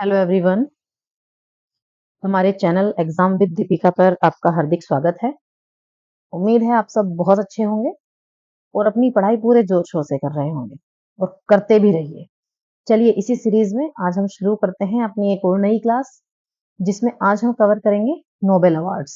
Hello everyone. हमारे channel exam with Deepika पर आपका हार्दिक स्वागत है। उम्मीद है आप सब बहुत अच्छे होंगे और अपनी पढ़ाई पूरे जोर शोर से कर रहे होंगे और करते भी रहिए। चलिए इसी सीरीज में आज हम शुरू करते हैं अपनी एक और नई क्लास, जिसमें आज हम कवर करेंगे नोबेल अवार्ड्स।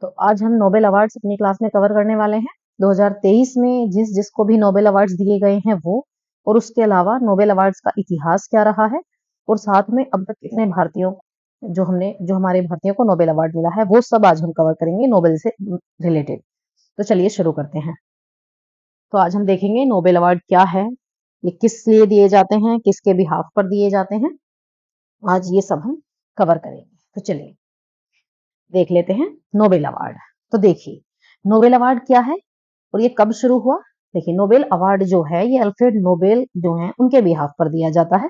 तो आज हम नोबेल अवार्ड्स अपनी क्लास में कवर करने वाले हैं। 2023 में जिसको भी नोबेल अवार्ड्स दिए गए हैं वो, और उसके अलावा नोबेल अवार्ड्स का इतिहास क्या रहा है, और साथ में अब तक कितने भारतीयों जो हमारे भारतीयों को नोबेल अवार्ड मिला है, वो सब आज हम कवर करेंगे नोबेल से रिलेटेड। तो चलिए शुरू करते हैं। तो आज हम देखेंगे नोबेल अवार्ड क्या है, ये किस लिए दिए जाते हैं, किसके बिहाफ पर दिए जाते हैं। आज ये सब हम कवर करेंगे। तो चलिए देख लेते हैं नोबेल अवार्ड। तो देखिए नोबेल अवार्ड क्या है और ये कब शुरू हुआ। देखिए नोबेल अवार्ड जो है ये अल्फ्रेड नोबेल जो हैं उनके बिहाफ पर दिया जाता है,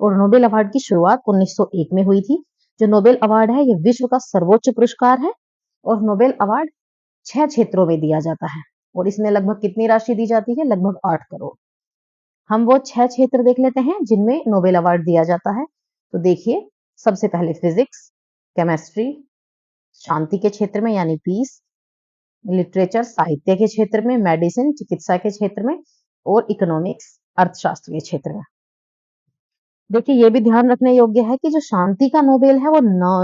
और नोबेल अवार्ड की शुरुआत 1901 में हुई थी। जो नोबेल अवार्ड है ये विश्व का सर्वोच्च पुरस्कार है, और नोबेल अवार्ड 6 क्षेत्रों में दिया जाता है, और इसमें लगभग कितनी राशि दी जाती है, लगभग 8 करोड़। हम वो 6 क्षेत्र देख लेते हैं जिनमें नोबेल अवार्ड दिया जाता है। तो देखिए सबसे पहले फिजिक्स, केमिस्ट्री, शांति के क्षेत्र में यानी पीस, लिटरेचर साहित्य के क्षेत्र में, मेडिसिन चिकित्सा के क्षेत्र में, और इकोनॉमिक्स अर्थशास्त्र के क्षेत्र में। देखिए ये भी ध्यान रखने योग्य है कि जो शांति का नोबेल है वो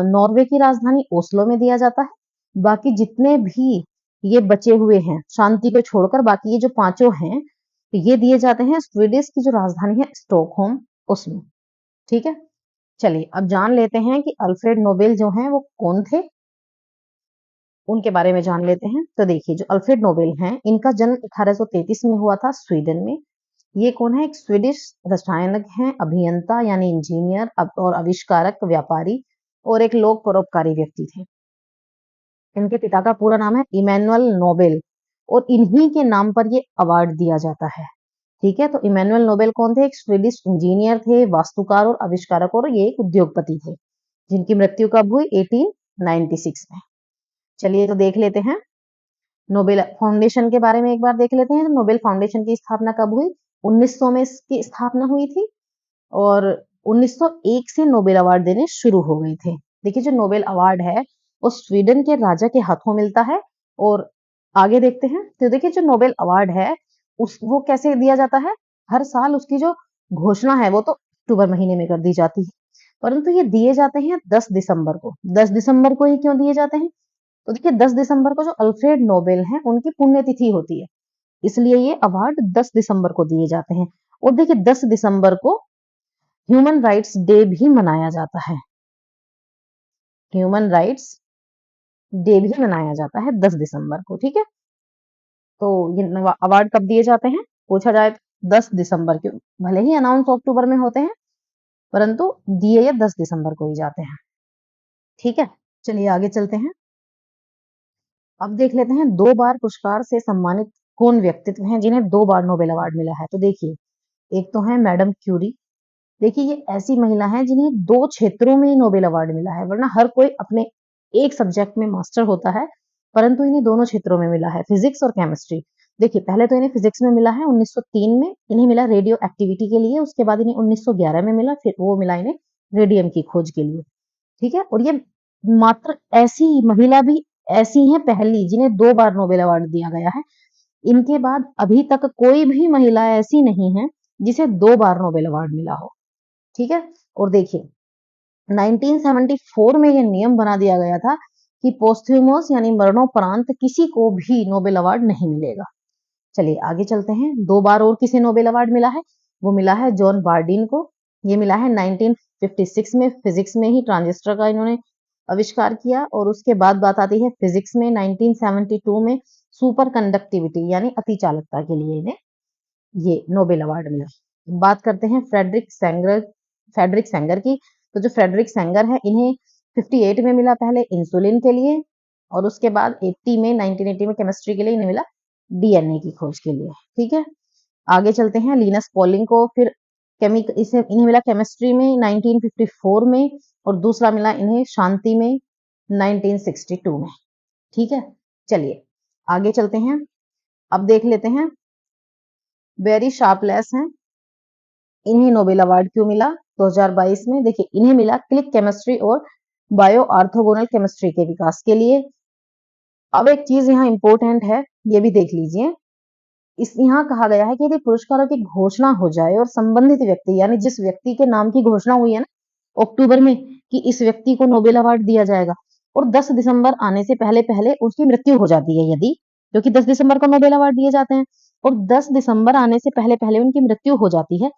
नॉर्वे की राजधानी ओस्लो में दिया जाता है। बाकी जितने भी ये बचे हुए हैं शांति को छोड़कर, बाकी ये जो पांचों हैं ये दिए जाते हैं स्वीडिश की जो राजधानी है स्टॉकहोम, उसमें। ठीक है, चलिए अब जान लेते हैं कि अल्फ्रेड नोबेल जो हैं वो कौन थे, उनके बारे में जान लेते हैं। तो देखिए जो अल्फ्रेड नोबेल हैं इनका जन्म 1833 में हुआ था स्वीडन में। ये कौन है, एक स्वीडिश रसायनज्ञ हैं, अभियंता यानी इंजीनियर और आविष्कारक, व्यापारी और एक लोक परोपकारी व्यक्ति थे। इनके पिता का पूरा नाम है इमैनुअल नोबेल, और इन्हीं के नाम पर ये अवार्ड दिया जाता है। ठीक है, तो इमैनुअल नोबेल कौन थे, एक स्वीडिश इंजीनियर थे, वास्तुकार और आविष्कारक, और ये एक उद्योगपति थे जिनकी मृत्यु कब हुई, 1896 में। चलिए तो देख लेते हैं नोबेल फाउंडेशन के बारे में एक बार देख लेते हैं। तो नोबेल फाउंडेशन की स्थापना कब हुई, 1900 में इसकी स्थापना हुई थी, और 1901 से नोबेल अवार्ड देने शुरू हो गए थे। देखिए जो नोबेल अवार्ड है वो स्वीडन के राजा के हाथों मिलता है। और आगे देखते हैं तो देखिए जो नोबेल अवार्ड है उस वो कैसे दिया जाता है, हर साल उसकी जो घोषणा है वो तो अक्टूबर महीने में कर दी जाती है, परंतु ये दिए जाते हैं 10 दिसंबर को। 10 दिसंबर को ही क्यों दिए जाते हैं, तो देखिए 10 दिसंबर को जो अल्फ्रेड नोबेल हैं उनकी पुण्यतिथि होती है, इसलिए ये अवार्ड 10 दिसंबर को दिए जाते हैं। और देखिए 10 दिसंबर को ह्यूमन राइट्स डे भी मनाया जाता है। ह्यूमन राइट्स डे भी मनाया जाता है 10 दिसंबर को। ठीक है, तो ये अवार्ड कब दिए जाते हैं, पूछा जाए तो 10 दिसंबर के, भले ही अनाउंस अक्टूबर में होते हैं परंतु दिए ये 10 दिसंबर को ही जाते हैं। ठीक है, चलिए आगे चलते हैं। अब देख लेते हैं 2 बार पुरस्कार से सम्मानित कौन व्यक्तित्व हैं जिन्हें 2 बार नोबेल अवार्ड मिला है। तो देखिए एक तो है मैडम क्यूरी। देखिए ये ऐसी महिला है जिन्हें 2 क्षेत्रों में ही नोबेल अवार्ड मिला है, वरना हर कोई अपने एक सब्जेक्ट में मास्टर होता है, परंतु इन्हें दोनों क्षेत्रों में मिला है, फिजिक्स और केमिस्ट्री। देखिए पहले तो इन्हें फिजिक्स में मिला है 1903 में, इन्हें मिला रेडियो एक्टिविटी के लिए। उसके बाद इन्हें 1911 में मिला, फिर वो मिला इन्हें रेडियम की खोज के लिए। ठीक है, और ये मात्र ऐसी महिला भी ऐसी हैं पहली जिन्हें 2 बार नोबेल अवार्ड दिया गया है। इनके बाद अभी तक कोई भी महिला ऐसी नहीं है जिसे 2 बार नोबेल अवार्ड मिला हो। ठीक है, और देखिए 1974 में यह नियम बना दिया गया था कि पोस्थ्यूमस यानी मरणोपरांत किसी को भी नोबेल अवार्ड नहीं मिलेगा। चलिए आगे चलते हैं। 2 बार और किसे नोबेल अवार्ड मिला है, वो मिला है जॉन बार्डिन को। ये मिला है 1956 में, फिजिक्स में ही ट्रांजिस्टर का इन्होंने आविष्कार किया। और उसके बाद बात आती है फिजिक्स में 1972 में सुपर कंडक्टिविटी यानी अति चालकता के लिए इन्हें ये नोबेल अवार्ड मिला। बात करते हैं फ्रेडरिक सेंगर की। तो जो फ्रेडरिक सेंगर है इन्हें 58 में मिला पहले इंसुलिन के लिए, और उसके बाद 1980 में केमिस्ट्री के लिए इन्हें मिला डीएनए की खोज के लिए। ठीक है, आगे चलते हैं लिनस पॉलिंग को। फिर इन्हें मिला केमिस्ट्री में 1954 में, और दूसरा मिला इन्हें शांति में 1962 में। ठीक है, चलिए आगे चलते हैं। अब देख लेते हैं बेरी शार्पलेस हैं, इन्हें नोबेल अवार्ड क्यों मिला 2022 में? देखिए, इन्हें मिला क्लिक केमिस्ट्री और बायो ऑर्थोगोनल केमिस्ट्री के विकास के लिए। अब एक चीज यहाँ इंपॉर्टेंट है, ये भी देख लीजिए। इस यहाँ कहा गया है कि यदि पुरस्कारों की घोषणा हो जाए और संबंधित व्यक्ति, यानी जिस व्यक्ति के नाम की घोषणा हुई है ना अक्टूबर में कि इस व्यक्ति को नोबेल अवार्ड दिया जाएगा, और 10 दिसंबर आने से पहले पहले उसकी मृत्यु हो जाती है, यदि, क्योंकि 10 दिसंबर को नोबेल अवार्ड दिए जाते हैं, और 10 दिसंबर आने से पहले पहले उनकी मृत्यु हो जाती है,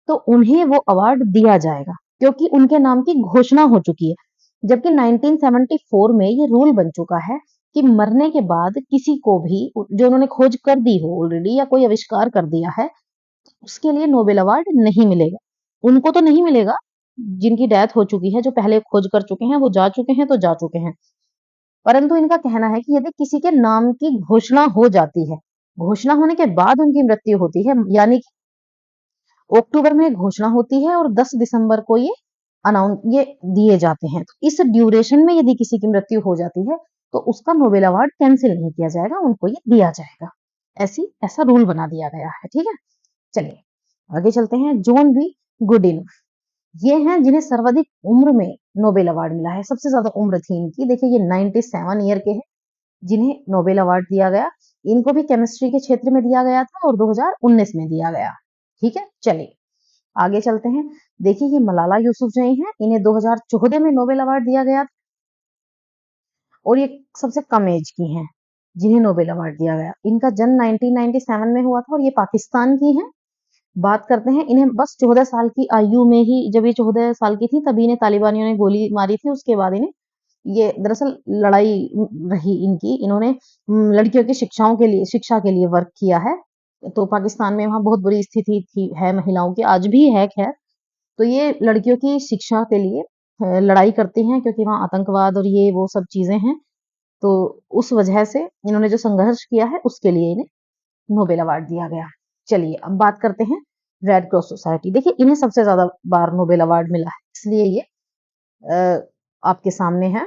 तो उन्हें वो अवार्ड दिया जाएगा, क्योंकि उनके नाम की घोषणा हो चुकी है। जबकि 1974 में ये रूल बन चुका है कि मरने के बाद किसी को भी जो उन्होंने खोज कर दी हो ऑलरेडी या कोई आविष्कार कर दिया है, उसके लिए नोबेल अवार्ड नहीं मिलेगा। उनको तो नहीं मिलेगा जिनकी डेथ हो चुकी है, जो पहले खोज कर चुके हैं, वो जा चुके हैं तो जा चुके हैं। परंतु इनका कहना है कि यदि किसी के नाम की घोषणा हो जाती है, घोषणा होने के बाद उनकी मृत्यु होती है, यानी कि अक्टूबर में घोषणा होती है और 10 दिसंबर को ये दिए जाते हैं, तो इस ड्यूरेशन में यदि किसी की मृत्यु हो जाती है तो उसका नोबेल अवार्ड कैंसिल नहीं किया जाएगा, उनको ये दिया जाएगा। ऐसा रूल बना दिया गया है। ठीक है, चलिए आगे चलते हैं। जॉन बी गुडिनफ, ये हैं जिन्हें सर्वाधिक उम्र में नोबेल अवार्ड मिला है, सबसे ज्यादा उम्र थी इनकी। देखिए, ये 97 ईयर के हैं जिन्हें नोबेल अवार्ड दिया गया। इनको भी केमिस्ट्री के क्षेत्र में दिया गया था और 2019 में दिया गया। ठीक है, चलिए आगे चलते हैं। देखिए, ये मलाला यूसुफजई हैं, इन्हें 2014 में नोबेल अवार्ड दिया गया और ये सबसे कम एज की हैं जिन्हें नोबेल अवार्ड दिया गया। इनका जन्म 1997 में हुआ था और ये पाकिस्तान की हैं। बात करते हैं, इन्हें बस 14 साल की आयु में ही, जब ये 14 साल की थी तभी इन्हें तालिबानियों ने गोली मारी थी। उसके बाद इन्हें ये दरअसल लड़ाई रही इनकी, इन्होंने लड़कियों की शिक्षा के लिए वर्क किया है। तो पाकिस्तान में वहाँ बहुत बुरी स्थिति थी है महिलाओं की, आज भी है खैर। तो ये लड़कियों की शिक्षा के लिए लड़ाई करती हैं, क्योंकि वहाँ आतंकवाद और ये वो सब चीजें हैं। तो उस वजह से इन्होंने जो संघर्ष किया है उसके लिए इन्हें नोबेल अवार्ड दिया गया। चलिए अब बात करते हैं रेड क्रॉस सोसाइटी। देखिए, इन्हें सबसे ज्यादा बार नोबेल अवार्ड मिला है, इसलिए ये आपके सामने है।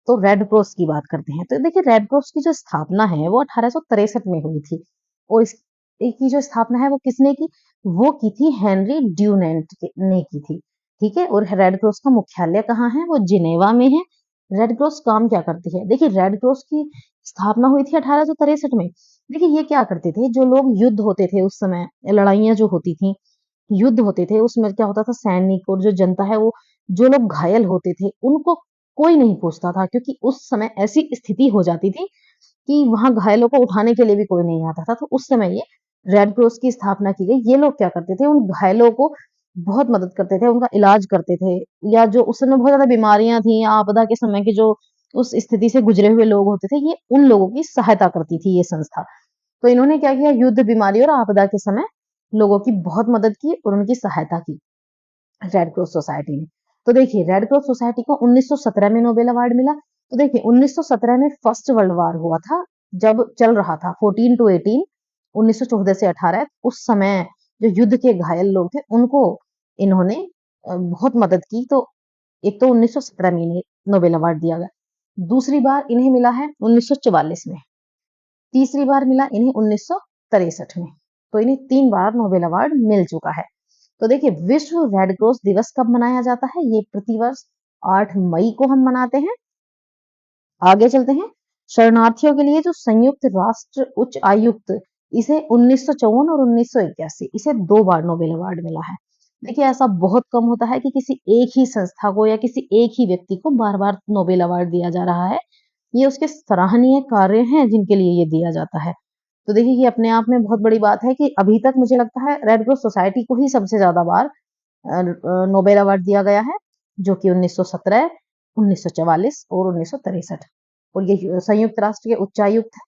तो रेड क्रॉस की बात करते हैं। तो देखिए, रेड क्रॉस की जो स्थापना है वो 1863 में हुई थी, और इसकी जो स्थापना है वो किसने की? वो की थी हेनरी ड्यूनेंट ने की थी। ठीक है, और रेड क्रॉस का मुख्यालय कहाँ है? वो जिनेवा में है। रेड क्रॉस काम क्या करती है? देखिए, रेड क्रॉस की स्थापना हुई थी 1863 में। देखिए, ये क्या करते थे, जो लोग युद्ध होते थे उस समय, लड़ाइयां जो होती थी, युद्ध होते थे, उसमें क्या होता था, सैनिक और जो जनता है वो, जो लोग घायल होते थे उनको कोई नहीं पूछता था, क्योंकि उस समय ऐसी स्थिति हो जाती थी कि वहां घायलों को उठाने के लिए भी कोई नहीं आता था। तो उस समय ये रेड क्रॉस की स्थापना की गई। ये लोग क्या करते थे, उन घायलों को बहुत मदद करते थे, उनका इलाज करते थे, या जो उस समय बहुत ज्यादा बीमारियां थी या आपदा के समय के जो उस स्थिति से गुजरे हुए लोग होते थे, ये उन लोगों की सहायता करती थी ये संस्था। तो इन्होंने क्या किया, युद्ध, बीमारी और आपदा के समय लोगों की बहुत मदद की और उनकी सहायता की रेड क्रॉस सोसाइटी ने। तो देखिए, रेड क्रॉस सोसाइटी को 1917 में नोबेल अवार्ड मिला। तो देखिए, 1917 में फर्स्ट वर्ल्ड वॉर हुआ था, जब चल रहा था 14 टू 18, 1914 से 18, उस समय जो युद्ध के घायल लोग थे उनको इन्होंने बहुत मदद की। तो एक तो 1917 में इन्हें नोबेल अवार्ड दिया गया, दूसरी बार इन्हें मिला है 1944 में, तीसरी बार मिला इन्हें 1963 में। तो इन्हें 3 बार नोबेल अवार्ड मिल चुका है। तो देखिए, विश्व रेड क्रॉस दिवस कब मनाया जाता है? ये प्रतिवर्ष 8 मई को हम मनाते हैं। आगे चलते हैं। शरणार्थियों के लिए जो संयुक्त राष्ट्र उच्च आयुक्त, इसे 1954 और 1981, इसे 2 बार नोबेल अवार्ड मिला है। देखिए, ऐसा बहुत कम होता है कि किसी एक ही संस्था को या किसी एक ही व्यक्ति को बार बार नोबेल अवार्ड दिया जा रहा है। ये उसके सराहनीय कार्य हैं जिनके लिए ये दिया जाता है। तो देखिए, ये अपने आप में बहुत बड़ी बात है कि अभी तक मुझे लगता है रेड क्रॉस सोसाइटी को ही सबसे ज्यादा बार नोबेल अवार्ड दिया गया है, जो कि 1917, 1944 और 1963। और ये संयुक्त राष्ट्र के उच्चायुक्त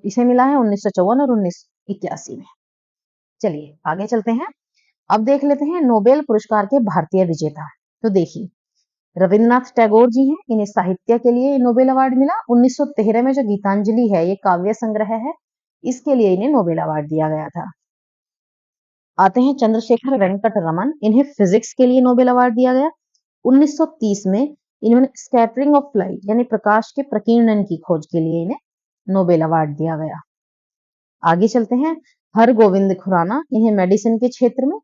इसे मिला है 1954 और 1981 में। चलिए आगे चलते हैं। अब देख लेते हैं नोबेल पुरस्कार के भारतीय विजेता। तो देखिए, रविन्द्रनाथ टैगोर जी हैं, इन्हें साहित्य के लिए नोबेल अवार्ड मिला। 1913 में जो गीतांजलि है, ये काव्य संग्रह है, इसके लिए इन्हें नोबेल अवार्ड दिया गया था। आते हैं चंद्रशेखर वेंकट रमन, इन्हें फिजिक्स के लिए नोबेल अवार्ड दिया गया। 1930 में इन्होंने स्कैटरिंग ऑफ लाइट यानी प्रकाश के प्रकीर्णन की खोज के लिए इन्हें नोबेल अवार्ड दिया गया। आगे चलते हैं। हरगोविंद खुराना, इन्हें मेडिसिन के क्षेत्र में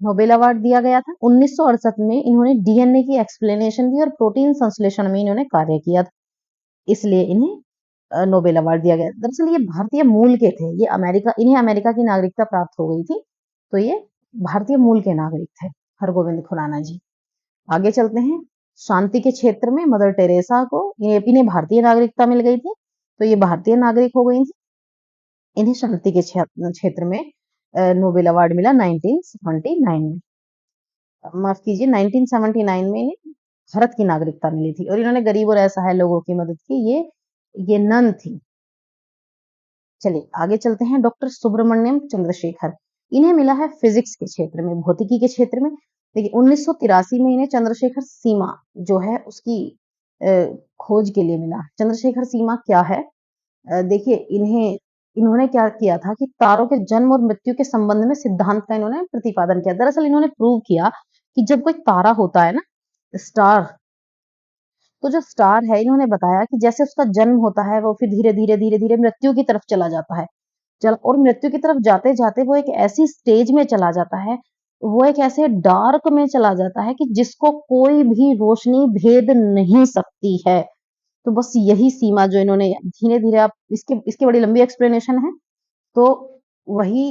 नोबेल अवार्ड दिया गया था। 1968 में इन्होंने डीएनए की एक्सप्लेनेशन दी और प्रोटीन संश्लेषण में इन्होंने कार्य किया था, इसलिए इन्हें नोबेल अवार्ड दिया गया। दरअसल ये भारतीय मूल के थे, ये इन्हें अमेरिका की नागरिकता प्राप्त हो गई थी, तो ये भारतीय मूल के नागरिक थे, हरगोविंद खुराना जी। आगे चलते हैं, शांति के क्षेत्र में मदर टेरेसा को इन्हें भारतीय नागरिकता मिल गई थी, तो ये भारतीय नागरिक हो गई थी। इन्हें शांति के क्षेत्र में नोबेल अवार्ड मिला 1979 में, माफ कीजिए 1979 में इन्हें भारत की नागरिकता मिली थी और इन्होंने गरीब और असहाय लोगों की मदद की। ये नन थी। चलिए आगे चलते हैं, डॉक्टर सुब्रमण्यम चंद्रशेखर, इन्हें मिला है फिजिक्स के क्षेत्र में, भौतिकी के क्षेत्र में। देखिए 1983 में इन्हें चंद्रशेखर सीमा जो है उसकी खोज के लिए मिला। चंद्रशेखर सीमा क्या है? देखिए इन्होंने क्या किया था कि तारों के जन्म और मृत्यु के संबंध में सिद्धांत का इन्होंने प्रतिपादन किया। दरअसल इन्होंने प्रूव किया कि जब कोई तारा होता है ना, स्टार, तो जो स्टार है, इन्होंने बताया कि जैसे उसका जन्म होता है वो फिर धीरे धीरे धीरे धीरे मृत्यु की तरफ चला जाता है, और मृत्यु की तरफ जाते जाते वो एक ऐसी स्टेज में चला जाता है, वो एक ऐसे डार्क में चला जाता है कि जिसको कोई भी रोशनी भेद नहीं सकती है। तो बस यही सीमा जो इन्होंने धीरे धीरे, आप इसकी बड़ी लंबी एक्सप्लेनेशन है, तो वही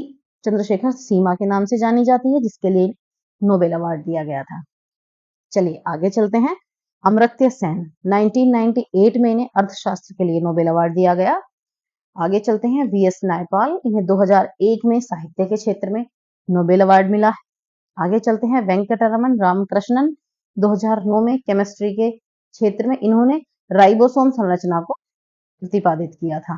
चंद्रशेखर सीमा के नाम से जानी जाती है, जिसके लिए नोबेल अवार्ड दिया गया था। चलिए आगे चलते हैं, अमर्त्य सेन, 1998 में इन्हें अर्थशास्त्र के लिए नोबेल अवार्ड दिया गया। आगे चलते हैं, वीएस नायपाल, इन्हें 2001 में साहित्य के क्षेत्र में नोबेल अवार्ड मिला है। आगे चलते हैं, वेंकटरमन रामकृष्णन, 2009 में केमिस्ट्री के क्षेत्र में इन्होंने राइबोसोम संरचना को प्रतिपादित किया था।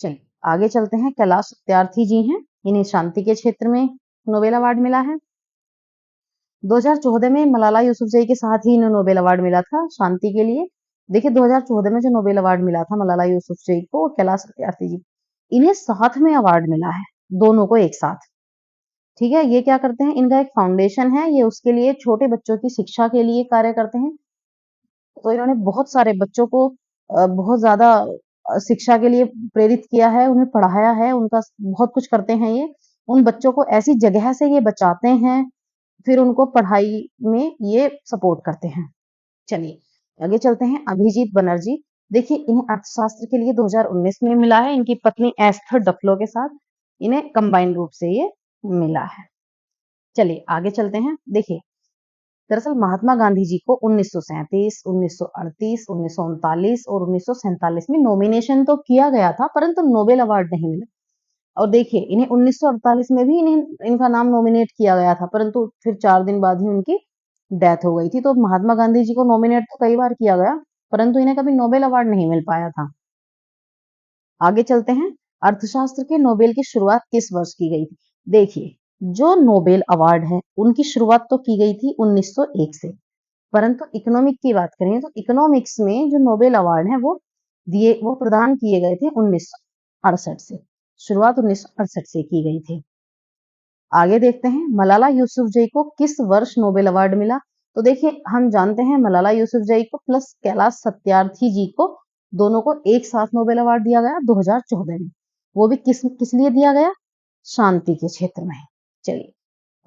चलिए आगे चलते हैं, कैलाश सत्यार्थी जी हैं, इन्हें शांति के क्षेत्र में नोबेल अवार्ड मिला है। 2014 में मलाला यूसुफजई के साथ ही इन्हें नोबेल अवार्ड मिला था शांति के लिए। देखिए 2014 में जो नोबेल अवार्ड मिला था मलाला यूसुफजई को, कैलाश सत्यार्थी जी, इन्हें साथ में अवार्ड मिला है, दोनों को एक साथ। ठीक है, ये क्या करते हैं, इनका एक फाउंडेशन है, ये उसके लिए छोटे बच्चों की शिक्षा के लिए कार्य करते हैं। तो इन्होंने बहुत सारे बच्चों को बहुत ज्यादा शिक्षा के लिए प्रेरित किया है, उन्हें पढ़ाया है, उनका बहुत कुछ करते हैं ये। उन बच्चों को ऐसी जगह से ये बचाते हैं, फिर उनको पढ़ाई में ये सपोर्ट करते हैं। चलिए आगे चलते हैं, अभिजीत बनर्जी, देखिए इन्हें अर्थशास्त्र के लिए 2019 में मिला है, इनकी पत्नी एस्थर डफलो के साथ इन्हें कंबाइंड रूप से ये मिला है। चलिए आगे चलते हैं, देखिए दरअसल महात्मा गांधी जी को 1937, 1938, 1939 और 1947 में नॉमिनेशन तो किया गया था, परंतु नोबेल अवार्ड नहीं मिला। और देखिए इन्हें 1948 में भी इनका नाम नॉमिनेट किया गया था, परंतु फिर 4 दिन बाद ही उनकी डेथ हो गई थी। तो महात्मा गांधी जी को नॉमिनेट तो कई बार किया गया, परंतु इन्हें कभी नोबेल अवार्ड नहीं मिल पाया था। आगे चलते हैं, अर्थशास्त्र के नोबेल की शुरुआत किस वर्ष की गई थी? देखिए जो नोबेल अवार्ड है उनकी शुरुआत तो की गई थी 1901 से, परंतु इकोनॉमिक की बात करें तो इकोनॉमिक्स में जो नोबेल अवार्ड है वो प्रदान किए गए थे 1968 से, शुरुआत 1968 से की गई थी। आगे देखते हैं, मलाला यूसुफजई को किस वर्ष नोबेल अवार्ड मिला? तो देखिए हम जानते हैं मलाला यूसुफजई को प्लस कैलाश सत्यार्थी जी को, दोनों को एक साथ नोबेल अवार्ड दिया गया 2014 में। वो भी किस किस लिए दिया गया? शांति के क्षेत्र में। चलिए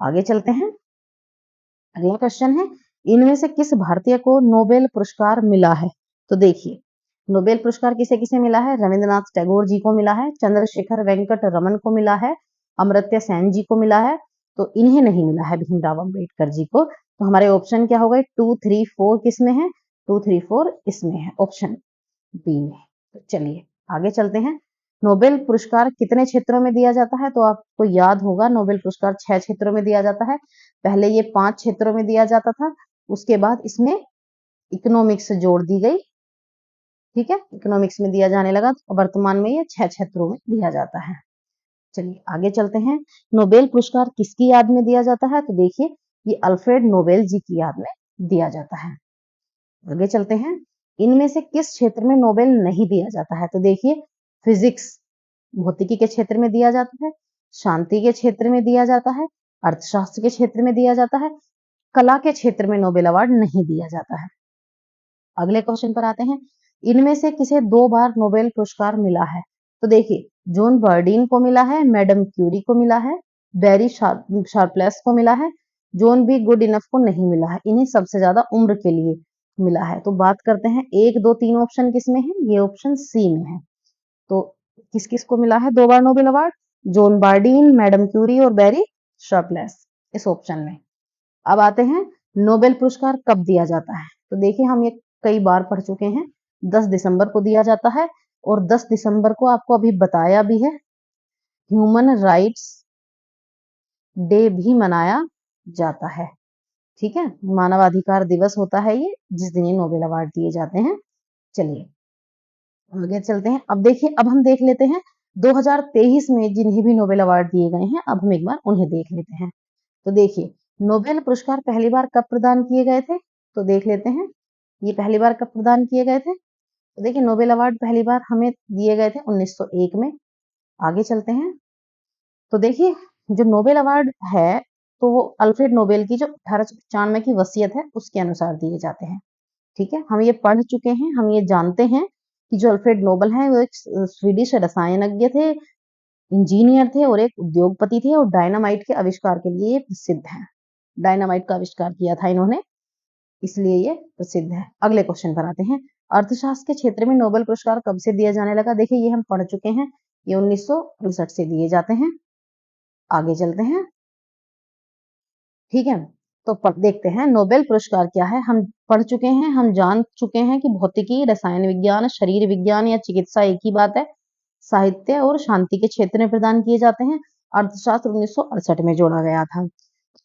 आगे चलते हैं, अगला क्वेश्चन है, इनमें से किस भारतीय को नोबेल पुरस्कार मिला है? तो देखिए नोबेल पुरस्कार किसे किसे मिला है? रविंद्रनाथ टैगोर जी को मिला है, चंद्रशेखर वेंकट रमन को मिला है, अमर्त्य सेन जी को मिला है, तो इन्हें नहीं मिला है भीमराव अम्बेडकर जी को। तो हमारे ऑप्शन क्या हो गए? 2, 3, 4 किस में है? 2, 3, 4 इसमें है, ऑप्शन बी में। तो चलिए आगे चलते हैं, नोबेल पुरस्कार कितने क्षेत्रों में दिया जाता है? तो आपको याद होगा नोबेल पुरस्कार 6 क्षेत्रों में दिया जाता है। पहले ये 5 क्षेत्रों में दिया जाता था, उसके बाद इसमें इकोनॉमिक्स जोड़ दी गई। ठीक है, इकोनॉमिक्स में दिया जाने लगा, तो वर्तमान में ये 6 क्षेत्रों में दिया जाता है। चलिए आगे चलते हैं, नोबेल पुरस्कार किसकी याद में दिया जाता है? तो देखिए ये अल्फ्रेड नोबेल जी की याद में दिया जाता है। आगे चलते हैं, इनमें से किस क्षेत्र में नोबेल नहीं दिया जाता है? तो देखिए फिजिक्स, भौतिकी के क्षेत्र में दिया जाता है, शांति के क्षेत्र में दिया जाता है, अर्थशास्त्र के क्षेत्र में दिया जाता है, कला के क्षेत्र में नोबेल अवार्ड नहीं दिया जाता है। अगले क्वेश्चन पर आते हैं, इनमें से किसे 2 बार नोबेल पुरस्कार मिला है? तो देखिए जॉन बर्डीन को मिला है, मैडम क्यूरी को मिला है, बैरी शार्पलेस को मिला है, जॉन बी गुड इनफ को नहीं मिला है। इन्हें सबसे ज्यादा उम्र के लिए मिला है। तो बात करते हैं 1, 2, 3 ऑप्शन किसमें है, ये ऑप्शन सी में है। तो किस किस को मिला है 2 बार Nobel award, John Bardeen, madam Curie और बैरी शार्पलेस, इस ऑप्शन में। अब आते हैं नोबेल पुरस्कार कब दिया जाता है। तो देखिए हम ये कई बार पढ़ चुके हैं, 10 दिसंबर को दिया जाता है, और 10 दिसंबर को आपको अभी बताया भी है ह्यूमन राइट्स डे भी मनाया जाता है। ठीक है, मानवाधिकार दिवस होता है ये, जिस दिन ये नोबेल अवार्ड दिए जाते हैं। चलिए आगे चलते हैं। अब देखिए, अब हम देख लेते हैं 2023 में जिन्हें भी नोबेल अवार्ड दिए गए हैं, अब हम एक बार उन्हें देख लेते हैं। तो देखिए नोबेल पुरस्कार पहली बार कब प्रदान किए गए थे, तो देख लेते हैं ये पहली बार कब प्रदान किए गए थे। तो देखिए नोबेल अवार्ड पहली बार हमें दिए गए थे 1901 में। आगे चलते हैं। तो देखिए जो नोबेल अवार्ड है, तो वो अल्फ्रेड नोबेल की जो 1895 की वसीयत है उसके अनुसार दिए जाते हैं। ठीक है, हम ये पढ़ चुके हैं, हम ये जानते हैं कि जो अल्फ्रेड नोबेल है वो एक स्वीडिश रसायनज्ञ थे, इंजीनियर थे और एक उद्योगपति थे, और डायनामाइट के आविष्कार के लिए प्रसिद्ध हैं। डायनामाइट का आविष्कार किया था इन्होंने, इसलिए ये प्रसिद्ध है। अगले क्वेश्चन पर आते हैं। अर्थशास्त्र के क्षेत्र में नोबेल पुरस्कार कब से दिया जाने लगा। देखिए ये हम पढ़ चुके हैं, ये 1968 से दिए जाते हैं। आगे चलते हैं। ठीक है, तो देखते हैं नोबेल पुरस्कार क्या है। हम पढ़ चुके हैं, हम जान चुके हैं कि भौतिकी, रसायन विज्ञान, शरीर विज्ञान या चिकित्सा एक ही बात है। साहित्य और शांति के क्षेत्र में प्रदान किए जाते हैं। अर्थशास्त्र 1968 में जोड़ा गया था।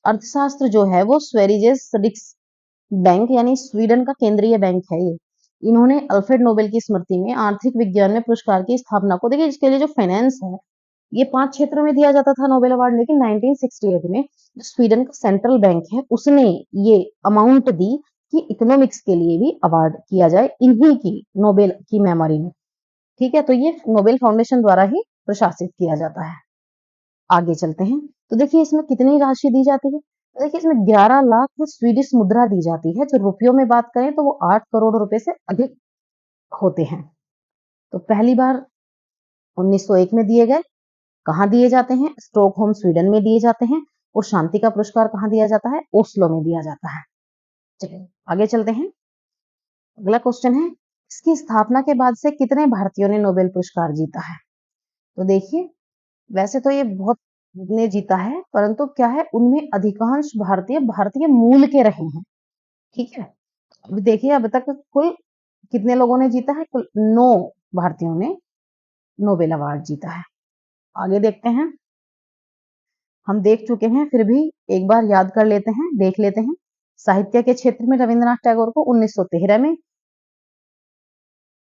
अर्थशास्त्र जो है वो स्वेरिजेस रिक्स बैंक यानी स्वीडन का केंद्रीय बैंक है ये। इन्होंने अल्फ्रेड नोबेल की स्मृति में आर्थिक विज्ञान में पुरस्कार की स्थापना को, देखिए इसके लिए जो फाइनेंस है ये 5 क्षेत्रों में दिया जाता था नोबेल अवार्ड, लेकिन 1968 में जो स्वीडन का सेंट्रल बैंक है उसने ये अमाउंट दी कि इकोनॉमिक्स के लिए भी अवार्ड किया जाए इन्हीं की नोबेल की मेमोरी में। ठीक है, तो ये नोबेल फाउंडेशन द्वारा ही प्रशासित किया जाता है। आगे चलते हैं। तो देखिए इसमें कितनी राशि दी जाती है। तो देखिए इसमें 11 लाख स्वीडिश मुद्रा दी जाती है, जो रुपयों में बात करें तो वो 8 करोड़ रुपए से अधिक होते हैं। तो पहली बार 1901 में दिए गए। कहाँ दिए जाते हैं, स्टॉकहोम स्वीडन में दिए जाते हैं। और शांति का पुरस्कार कहाँ दिया जाता है, ओस्लो में दिया जाता है। चलिए आगे चलते हैं। अगला क्वेश्चन है, इसकी स्थापना के बाद से कितने भारतीयों ने नोबेल पुरस्कार जीता है। तो देखिए वैसे तो ये बहुत ने जीता है, परंतु क्या है उनमें अधिकांश भारतीय भारतीय मूल के रहे हैं। ठीक है, अब देखिए अब तक कुल कितने लोगों ने जीता है, कुल 9 भारतीयों ने नोबेल अवार्ड जीता है। आगे देखते हैं। हम देख चुके हैं, फिर भी एक बार याद कर लेते हैं, देख लेते हैं। साहित्य के क्षेत्र में रविंद्रनाथ टैगोर को 1913 में,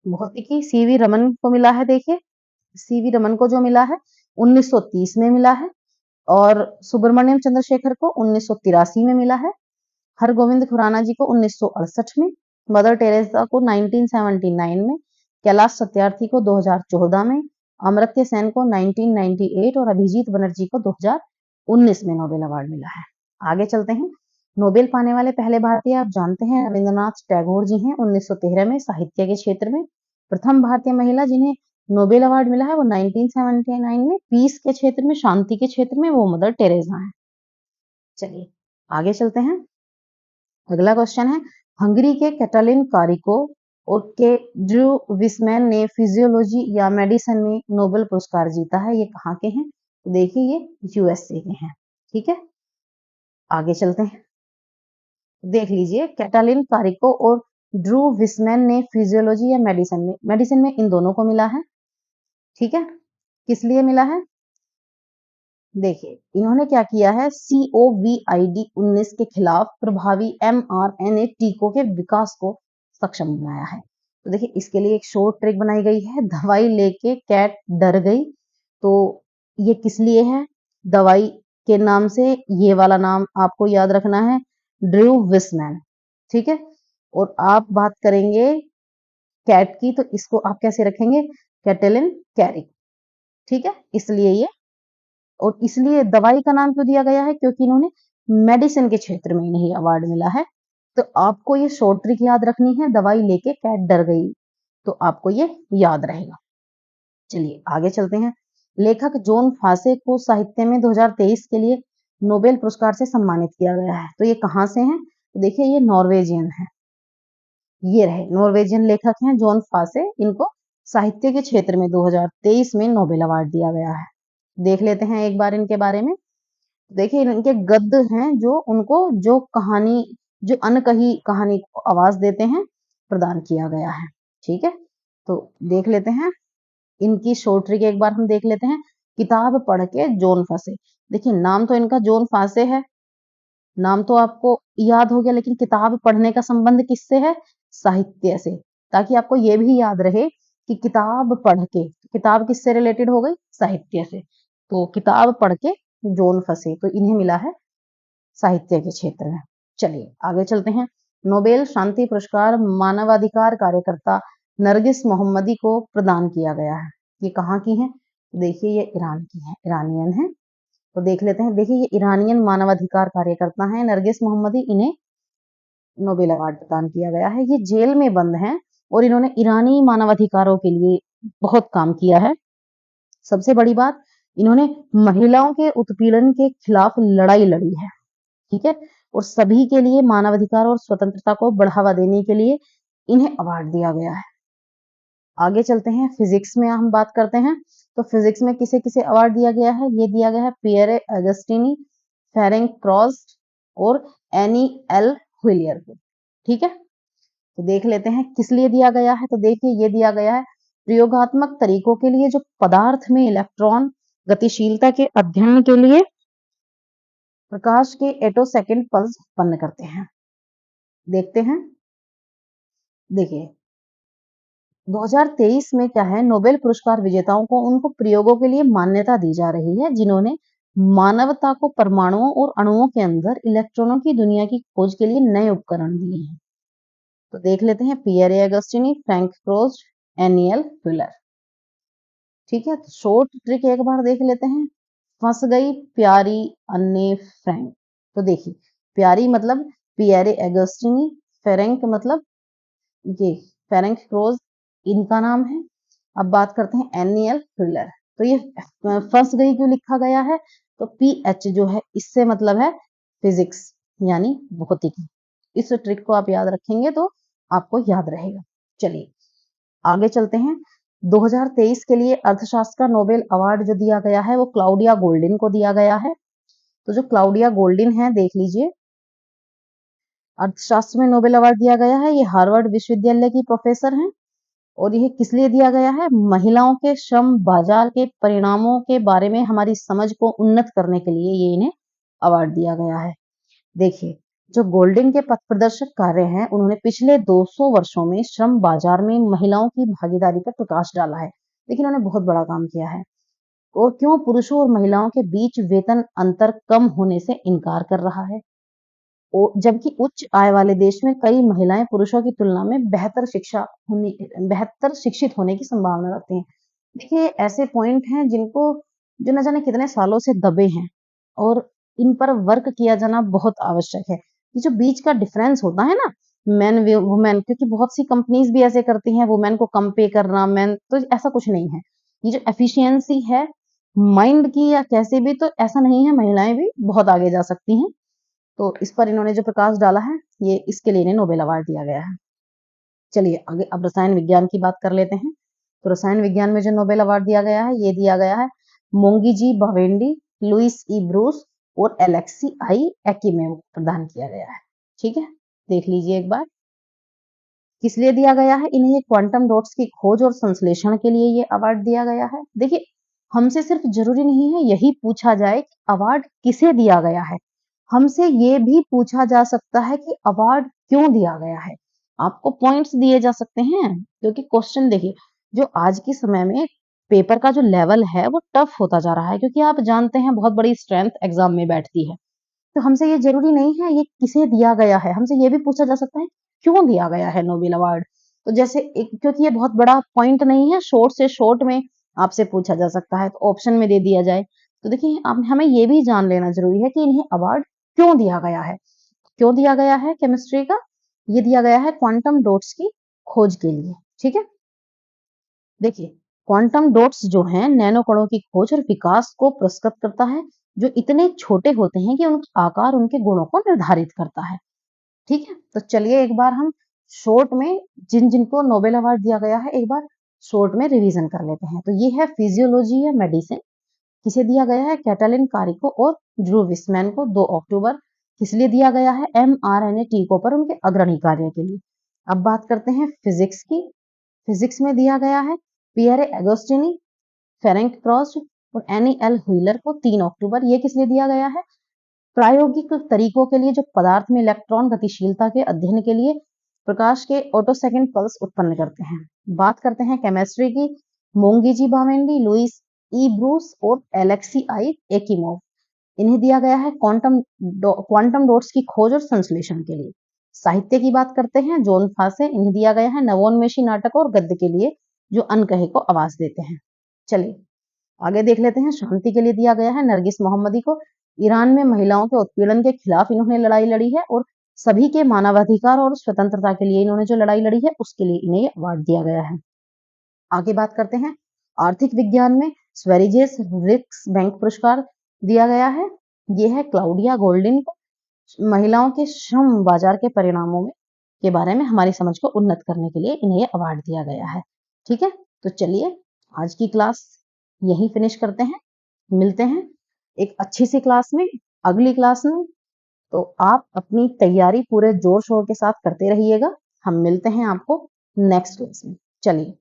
भौतिकी सीवी रमन को मिला है। देखिए सीवी रमन को जो मिला है 1930 में मिला है, और सुब्रमण्यम चंद्रशेखर को 1983 में मिला है। हरगोविंद खुराना जी को 1968 में, मदर टेरेसा को 1979 में, कैलाश सत्यार्थी को 2014 में, अमर्त्य सेन को 1998 और अभिजीत बनर्जी को 2019 में नोबेल अवार्ड मिला है। आगे चलते हैं। नोबेल पाने वाले पहले भारतीय आप जानते हैं रविंद्रनाथ टैगोर जी हैं, 1913 में साहित्य के क्षेत्र में। प्रथम भारतीय महिला जिन्हें नोबेल अवार्ड मिला है वो 1979 में पीस के क्षेत्र में, शांति के क्षेत्र में, वो मदर टेरेसा है। चलिए आगे चलते हैं। अगला क्वेश्चन है, हंगरी के कैटलिन कारिको और के ड्रू विस्मैन ने फिजियोलॉजी या मेडिसिन में नोबेल पुरस्कार जीता है। ये कहाँ के हैं, तो देखिए ये यूएसए के हैं। ठीक है, आगे चलते हैं। देख लीजिए कैटलिन कारिको और ड्रू विस्मैन ने फिजियोलॉजी या मेडिसिन में इन दोनों को मिला है। ठीक है, किस लिए मिला है, देखिए इन्होंने क्या किया है, COVID-19 के खिलाफ प्रभावी mRNA टीकों के विकास को सक्षम बनाया है। तो देखिए इसके लिए एक शॉर्ट ट्रिक बनाई गई है, दवाई लेके कैट डर गई। तो ये किस लिए है, दवाई के नाम से ये वाला नाम आपको याद रखना है, ड्रू विस्मैन। ठीक है, और आप बात करेंगे कैट की तो इसको आप कैसे रखेंगे, कैटेलिन कैरिक। ठीक है, इसलिए ये, और इसलिए दवाई का नाम क्यों दिया गया है, क्योंकि इन्होंने मेडिसिन के क्षेत्र में इन्हें अवार्ड मिला है। तो आपको ये शॉर्ट ट्रिक याद रखनी है, दवाई लेके कैट डर गई, तो आपको ये याद रहेगा। चलिए आगे चलते हैं। लेखक जॉन फासे को साहित्य में 2023 के लिए नोबेल पुरस्कार से सम्मानित किया गया है। तो ये कहाँ से हैं? तो देखिए ये नॉर्वेजियन है, ये रहे नॉर्वेजियन लेखक हैं जॉन फासे। इनको साहित्य के क्षेत्र में 2023 में नोबेल अवार्ड दिया गया है। देख लेते हैं एक बार इनके बारे में। देखिए इनके गद्य हैं जो उनको जो कहानी, जो अनकही कहानी को आवाज देते हैं, प्रदान किया गया है। ठीक है, तो देख लेते हैं इनकी शॉर्ट ट्रिक एक बार हम देख लेते हैं। किताब पढ़ के जॉन फासे। देखिए नाम तो इनका जॉन फासे है, नाम तो आपको याद हो गया, लेकिन किताब पढ़ने का संबंध किससे है? साहित्य से। ताकि आपको ये भी याद रहे कि किताब पढ़ के, किताब किससे रिलेटेड हो गई? साहित्य से। तो किताब पढ़ के जॉन फसे, तो इन्हें मिला है साहित्य के क्षेत्र में। चलिए आगे चलते हैं। नोबेल शांति पुरस्कार मानवाधिकार कार्यकर्ता नरगिस मोहम्मदी को प्रदान किया गया है। ये कहाँ की है? देखिए ये ईरान की है, ईरानियन है। तो देख लेते हैं। देखिए ये ईरानियन मानवाधिकार कार्यकर्ता हैं नरगिस मोहम्मदी, इन्हें नोबेल अवार्ड प्रदान किया गया है। ये जेल में बंद हैं और इन्होंने ईरानी मानवाधिकारों के लिए बहुत काम किया है। सबसे बड़ी बात, इन्होंने महिलाओं के उत्पीड़न के खिलाफ लड़ाई लड़ी है। ठीक है, और सभी के लिए मानवाधिकार और स्वतंत्रता को बढ़ावा देने के लिए इन्हें अवार्ड दिया गया है। आगे चलते हैं, फिजिक्स में हम बात करते हैं। तो फिजिक्स में किसे किसे अवार्ड दिया गया है? ये दिया गया है पियरे अगस्टिनी, फेरेंक क्रॉस्ट और एनी एल व्हिलियर को। ठीक है, तो देख लेते हैं किस लिए दिया गया है। तो देखिए ये दिया गया है प्रयोगात्मक तरीकों के लिए, जो पदार्थ में इलेक्ट्रॉन गतिशीलता के अध्ययन के लिए प्रकाश के एटोसेकेंड पल्स उत्पन्न करते हैं। देखते हैं। देखिए 2023 में क्या है, नोबेल पुरस्कार विजेताओं को उनको प्रयोगों के लिए मान्यता दी जा रही है जिन्होंने मानवता को परमाणुओं और अणुओं के अंदर इलेक्ट्रॉनों की दुनिया की खोज के लिए नए उपकरण दिए हैं। तो देख लेते हैं पियरे अगस्टिनी, फ्रैंक क्रोस्ट, एनियल व्हिलर। ठीक है, तो शॉर्ट ट्रिक एक बार देख लेते हैं। फंस गई प्यारी अन्ने फ्रैंक। तो देखिए प्यारी मतलब पियरे अगस्टिनी, फेरेंक मतलब ये फेरेंक क्रोज इनका नाम है। अब बात करते हैं एनियल व्हिलर। तो ये फंस गई क्यों लिखा गया है? तो पीएच जो है इससे मतलब है फिजिक्स यानी भौतिकी। इस ट्रिक को आप याद रखेंगे तो आपको याद रहेगा। चलिए आगे चलते हैं। 2023 के लिए अर्थशास्त्र का नोबेल अवार्ड जो दिया गया है वो क्लाउडिया गोल्डिन को दिया गया है। तो जो क्लाउडिया गोल्डिन है देख लीजिए, अर्थशास्त्र में नोबेल अवार्ड दिया गया है। ये हार्वर्ड विश्वविद्यालय की प्रोफेसर हैं और यह किस लिए दिया गया है? महिलाओं के श्रम बाजार के परिणामों के बारे में हमारी समझ को उन्नत करने के लिए ये इन्हें अवार्ड दिया गया है। देखिए जो गोल्डिन के पथ प्रदर्शक कार्य हैं, उन्होंने पिछले 200 वर्षों में श्रम बाजार में महिलाओं की भागीदारी पर प्रकाश डाला है। लेकिन उन्होंने बहुत बड़ा काम किया है। और क्यों पुरुषों और महिलाओं के बीच वेतन अंतर कम होने से इनकार कर रहा है, जबकि उच्च आय वाले देश में कई महिलाएं पुरुषों की तुलना में बेहतर शिक्षित होने की संभावना रखती हैं। देखिए ऐसे पॉइंट हैं जिनको, जो न जाने कितने सालों से दबे हैं और इन पर वर्क किया जाना बहुत आवश्यक है। ये जो बीच का डिफरेंस होता है ना, मेन वुमेन, क्योंकि बहुत सी कंपनीज भी ऐसे करती हैं वुमेन को कम पे करना, मेन तो ऐसा कुछ नहीं है। ये जो एफिशिएंसी है माइंड की या कैसे भी, तो ऐसा नहीं है, महिलाएं भी बहुत आगे जा सकती हैं। तो इस पर इन्होंने जो प्रकाश डाला है, ये इसके लिए इन्हें नोबेल अवार्ड दिया गया है। चलिए आगे अब रसायन विज्ञान की बात कर लेते हैं। तो रसायन विज्ञान में जो नोबेल अवार्ड दिया गया है, ये दिया गया है मोंगी जी बावेंडी, लुइस ई ब्रूस और एलेक्सी आई एक्कीमेव प्रदान किया गया है। ठीक है, देख लीजिए एक बार किस लिए दिया गया है इन्हें। ये क्वांटम डॉट्स की खोज और संश्लेषण के लिए ये अवार्ड दिया गया है। देखिए हमसे सिर्फ जरूरी नहीं है यही पूछा जाए कि अवार्ड किसे दिया गया है, हमसे ये भी पूछा जा सकता है कि अवार्ड क्यों दिया गया है। आपको पॉइंट्स दिए जा सकते हैं, क्योंकि क्वेश्चन देखिए जो आज के समय में पेपर का जो लेवल है वो टफ होता जा रहा है, क्योंकि आप जानते हैं बहुत बड़ी स्ट्रेंथ एग्जाम में बैठती है। तो हमसे ये जरूरी नहीं है ये किसे दिया गया है, हमसे ये भी पूछा जा सकता है क्यों दिया गया है नोबेल अवार्ड। तो जैसे क्योंकि ये बहुत बड़ा पॉइंट नहीं है, शॉर्ट से शॉर्ट में आपसे पूछा जा सकता है, तो ऑप्शन में दे दिया जाए। तो देखिए अब हमें ये भी जान लेना जरूरी है कि इन्हें अवार्ड क्यों दिया गया है। क्यों दिया गया है केमिस्ट्री का? ये दिया गया है क्वांटम डॉट्स की खोज के लिए। ठीक है, देखिए क्वांटम डॉट्स जो हैं नैनो कणों की खोज और विकास को पुरस्कृत करता है, जो इतने छोटे होते हैं कि उनका आकार उनके गुणों को निर्धारित करता है। ठीक है, तो चलिए एक बार हम शॉर्ट में जिनको नोबेल अवार्ड दिया गया है एक बार शॉर्ट में रिवीजन कर लेते हैं। तो ये है फिजियोलॉजी या मेडिसिन, किसे दिया गया है? कैटलिन कारिको और ड्रू विस्मैन को 2 अक्टूबर। किस लिए दिया गया है? mRNA टीकों पर उनके अग्रणी कार्य के लिए। अब बात करते हैं फिजिक्स की। फिजिक्स में दिया गया है पियरे एगोस्टिनी, फेरेंक क्रॉस और एनी एल व्हीलर को 3 अक्टूबर। ये किस लिए दिया गया है? प्रायोगिक तरीकों के लिए जो पदार्थ में इलेक्ट्रॉन गतिशीलता के अध्ययन के लिए प्रकाश के ऑटो सेकंड पल्स उत्पन्न करते हैं। बात करते हैं केमिस्ट्री की। मोंगी जी बावेंडी, लुइस ई ब्रूस और एलेक्सी आई एकिमोव, इन्हें दिया गया है क्वांटम डॉट्स की खोज और संश्लेषण के लिए। साहित्य की बात करते हैं, जॉन फासे, इन्हें दिया गया है नवोन्मेषी नाटक और गद्य के लिए जो अनकहे को आवाज देते हैं। चलिए आगे देख लेते हैं। शांति के लिए दिया गया है नरगिस मोहम्मदी को। ईरान में महिलाओं के उत्पीड़न के खिलाफ इन्होंने लड़ाई लड़ी है और सभी के मानवाधिकार और स्वतंत्रता के लिए इन्होंने जो लड़ाई लड़ी है उसके लिए इन्हें अवार्ड दिया गया है। आगे बात करते हैं आर्थिक विज्ञान में स्वेरिजेस रिक्स बैंक पुरस्कार दिया गया है। यह है क्लाउडिया गोल्डिन को। महिलाओं के श्रम बाजार के परिणामों में के बारे में हमारी समझ को उन्नत करने के लिए इन्हें अवार्ड दिया गया है। ठीक है, तो चलिए आज की क्लास यहीं फिनिश करते हैं। मिलते हैं एक अच्छी सी क्लास में, अगली क्लास में। तो आप अपनी तैयारी पूरे जोर शोर के साथ करते रहिएगा। हम मिलते हैं आपको नेक्स्ट क्लास में। चलिए।